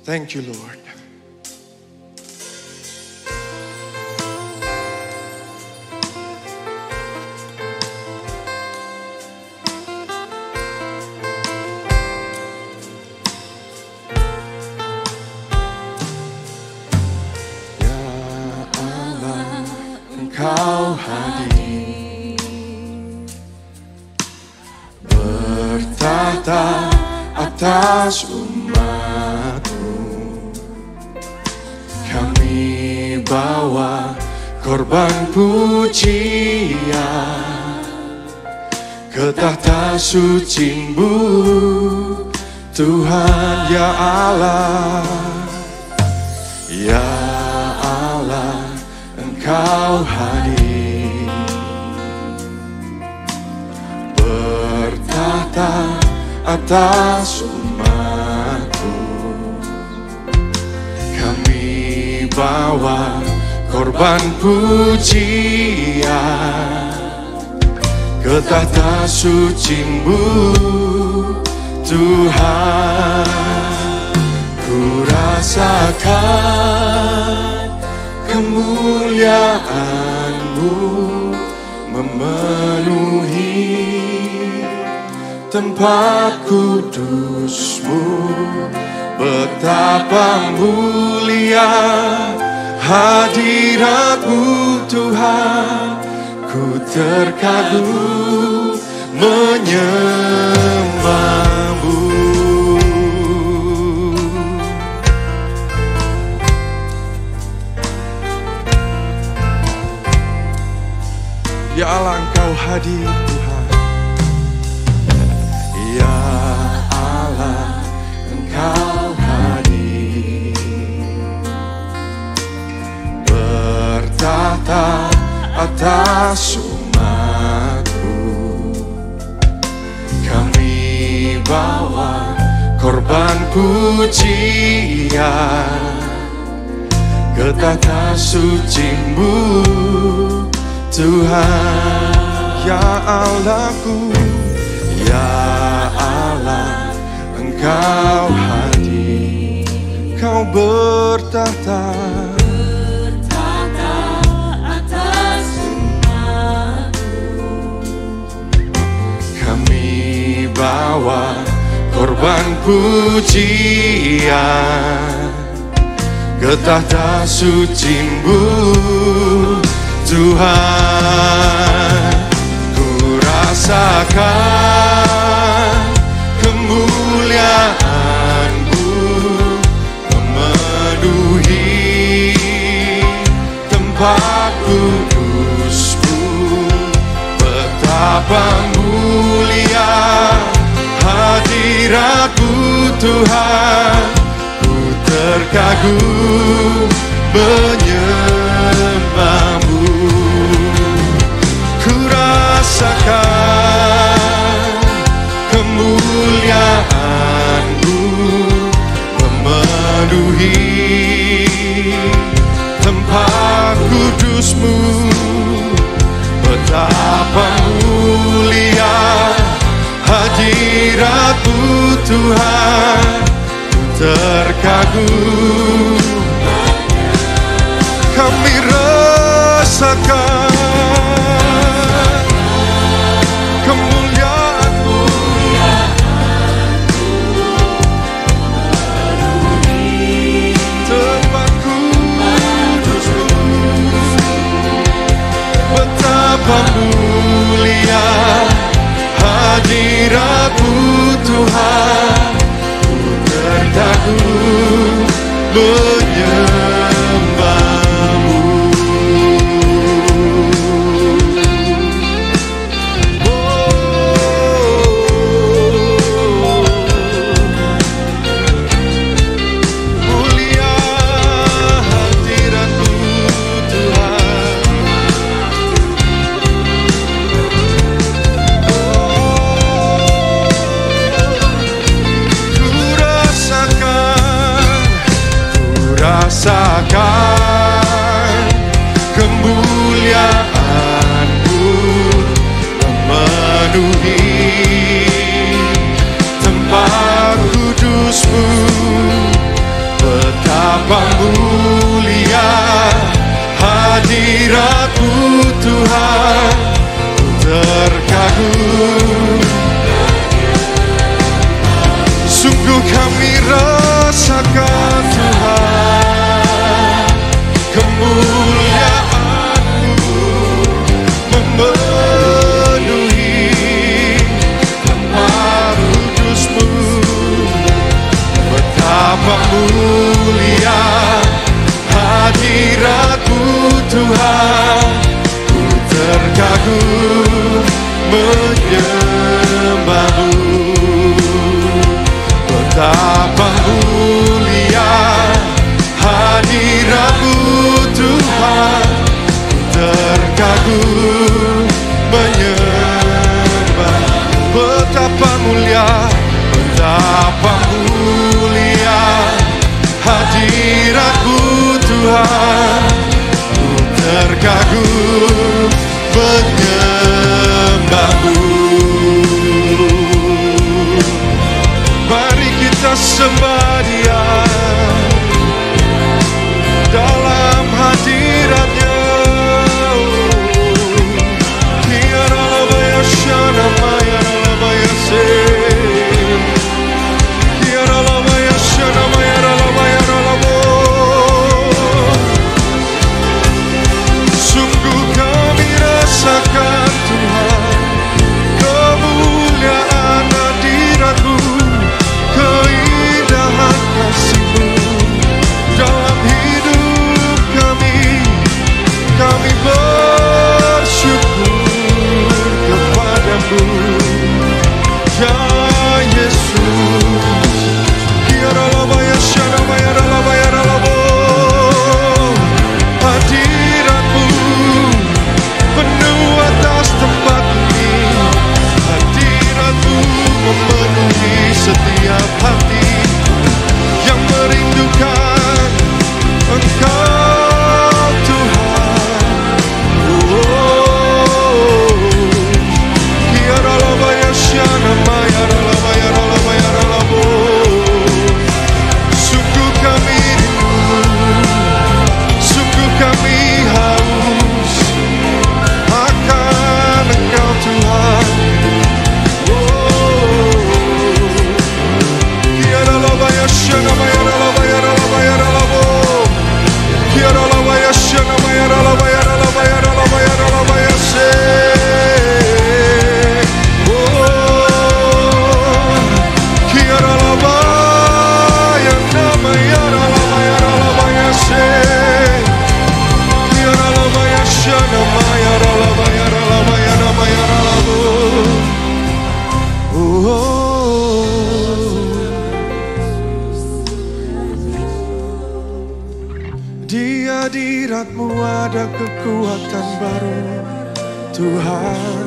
Thank you, Lord. Engkau hadir, bertahta atas umatmu. Kami bawa korban pujian ke tahta suci-Mu, Tuhan ya Allah. Ya Allah, Engkau hadir, bertahta atas umatmu. Kami bawa korban pujian ke tahta suci-Mu, Tuhan. Ku rasakan kemuliaan-Mu memenuhi tempat kudus-Mu. Betapa mulia hadirat-Mu, Tuhan. Ku terkagum menyembah-Mu. Ya Allah, Engkau hadir, Tuhan. Ya Allah, Engkau hadir, bertahta atas umatmu. Kami bawa korban pujian ke tahta suci-Mu, Tuhan. Ya Allahku, ya Allah, Engkau hadir, Kau bertahta atas umatmu. Kami bawa korban pujian ke tahta suci-Mu, Tuhan. Ku rasakan kemuliaan-Mu memenuhi tempat kudus-Mu. Betapa mulia hadirat-Mu, Tuhan. Ku terkagum menyembah-Mu. Ku rasakan kemuliaan-Mu memenuhi tempat kudus-Mu. Betapa mulia hadirat-Mu, Tuhan. Ku terkagum. Kami rasakan kemuliaan-Mu, tempat kudus-Mu. Betapa mulia hadirat-Mu, Tuhan. Ku terkagum menyembah-Mu. Mulia hadirat-Mu, Tuhan. Ku rasakan kemuliaan-Mu memenuhi tempat kudus-Mu. Kami rasakan Tuhan, kemuliaan-Mu memenuhi Kemah kudus-Mu. Betapa mulia hadirat-Mu Tuhan, ku terkagum menyembah-Mu. Betapa mulia hadirat-Mu Tuhan, ku terkagum menyembah. Betapa mulia hadirat-Mu Tuhan, ku terkagum menyembah-Mu. Mari kita sembah Dia dalam hadirat-Nya. Kiaralabaya shanamaya ralabaya se, kiaralabaya shanamaya ralabaya ralabo. Sungguh kami rasakan Tuhan, kemuliaan hadirat-Mu, keindahan kasih-Mu dalam hidup kami. Kami bersyukur kepada-Mu, ya Yesus. Kiaralabaya shanamaya ralabaya ralabo. Hadirat-Mu penuh atas tempat ini, hadirat-Mu memenuhi setiap hati yang merindukan Engkau Tuhan. Kiaralabaya shanamaya ralabaya ralabaya ralabo. Sungguh kami rindu, sungguh kami haus akan Engkau Tuhan. Kiaralabaya shanamaya ralabaya ralabaya ralabo. Kiaralabaya shanamaya ralabaya ralabaya ralabaya ralabaya se. Kiaralabaya namaya ralabaya ralabaya se. Kiaralabaya shanamaya ralabaya ralabaya namaya ralabo. Di hadirat-Mu ada kekuatan baru Tuhan.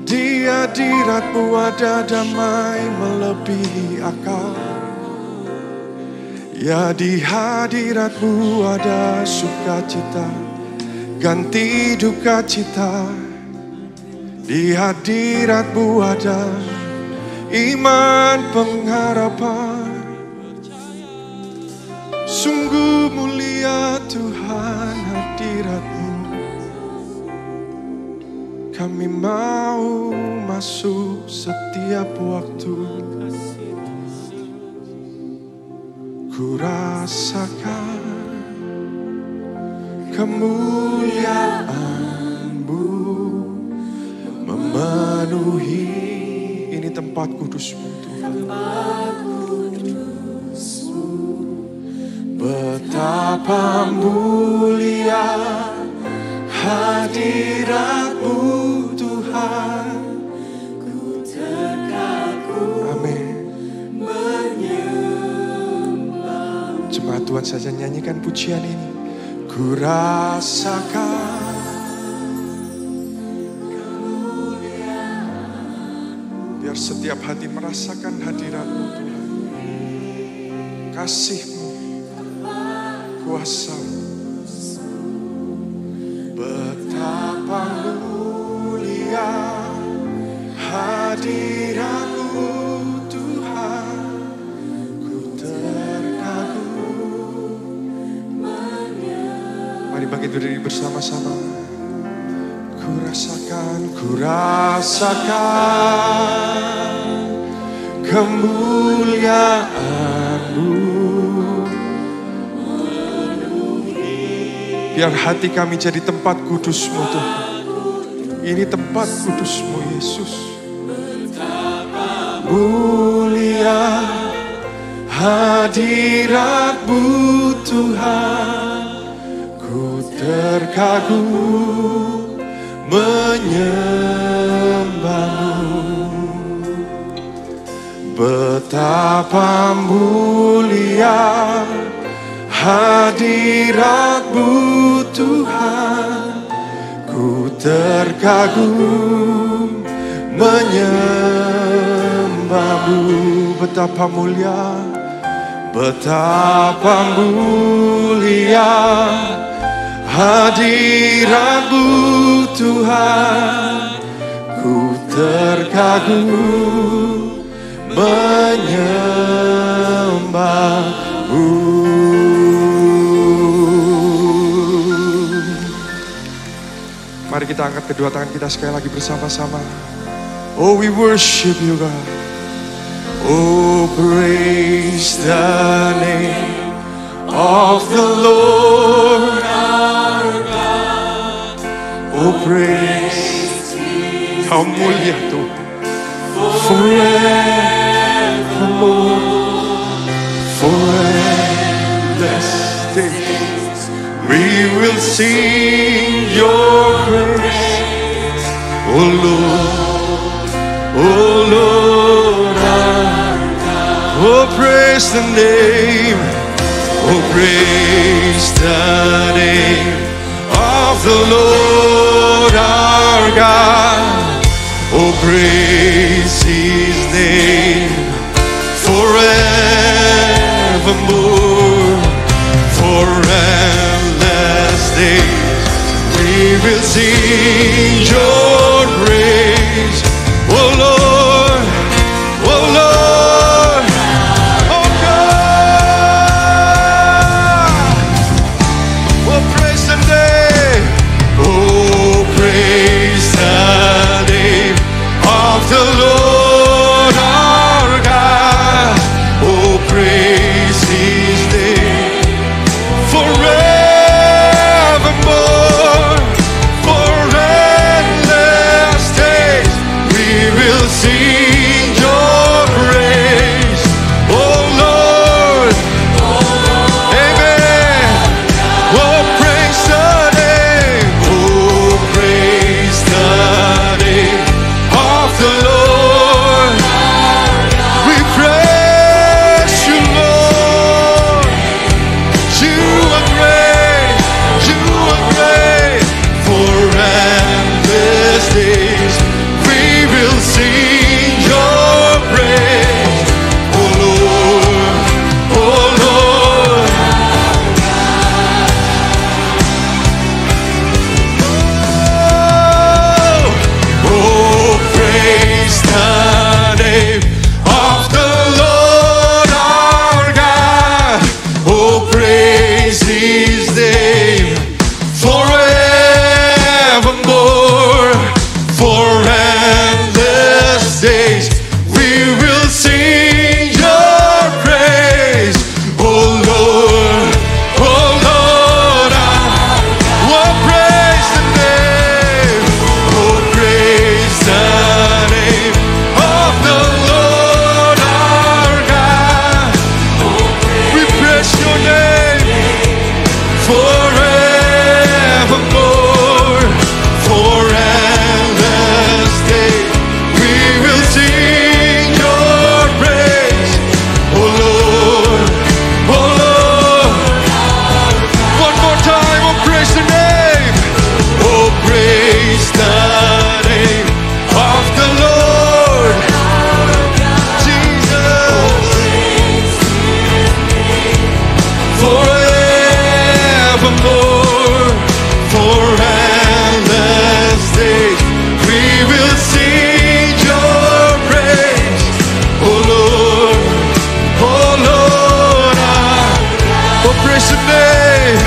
Di hadirat-Mu ada damai melebihi akal. Ya, di hadirat-Mu ada sukacita ganti duka cita. Di hadirat-Mu ada iman pengharapan. Sungguh mulia Tuhan hadirat-Mu. Kami mau masuk setiap waktu. Ku rasakan kemuliaan-Mu memenuhi. Ini tempat kudus-Mu Tuhan. Betapa mulia hadirat-Mu Tuhan, ku terkagum. Amin. Menyembah. Jemaat Tuhan saja nyanyikan pujian ini. Ku rasakan kemuliaan. Biar setiap hati merasakan hadirat-Mu Tuhan, kasih-Mu, kuasa-Mu. Betapa mulia hadirat-Mu Tuhan, ku terkagum. Mari bangkit berdiri bersama-sama. Ku rasakan kemuliaan-Mu. Biar hati kami jadi tempat kudus-Mu Tuhan. Ini tempat kudus-Mu Yesus. Mulia hadirat-Mu Tuhan. Ku terkagum menyembah-Mu. Betapa mulia hadirat-Mu Tuhan. Ku terkagum menyembah-Mu. Betapa mulia, betapa mulia hadirat-Mu Tuhan. Ku terkagum menyembah-Mu. Mari kita angkat kedua tangan kita sekali lagi bersama-sama. Oh, we worship you, God. Oh, praise the name of the Lord our God. Oh, praise, Kau mulia Tuhan. Forevermore, forever days, we will sing your praise. Oh Lord, oh Lord our God. Oh, praise the name, oh praise the name of the Lord our God. Oh, praise His name forevermore, for endless days we will sing your praise. Oh Lord, oh Lord, oh God. Oh, praise the name, oh praise the name of the Lord our God. Oh, praise His name forevermore, for endless days we will sing your praise. Oh Lord, amen. Oh, praise the name, oh praise the name of the Lord. We praise you, Lord. You are great, you are great. For endless days we will sing your praise. Oh Lord, oh Lord. Oh, praise the name of the Lord our God. Oh, praise His name forevermore, for endless days we will sing your praise. Oh Lord, oh Lord, oh, praise the name, oh praise the name of the Lord our God. We praise your name forevermore, for endless days we will sing your praise. Oh Lord, oh Lord. One more time, oh praise the name, oh praise the name of the Lord Jesus. Forevermore, for endless days we will sing your praise. Oh Lord, oh Lord, oh praise the name,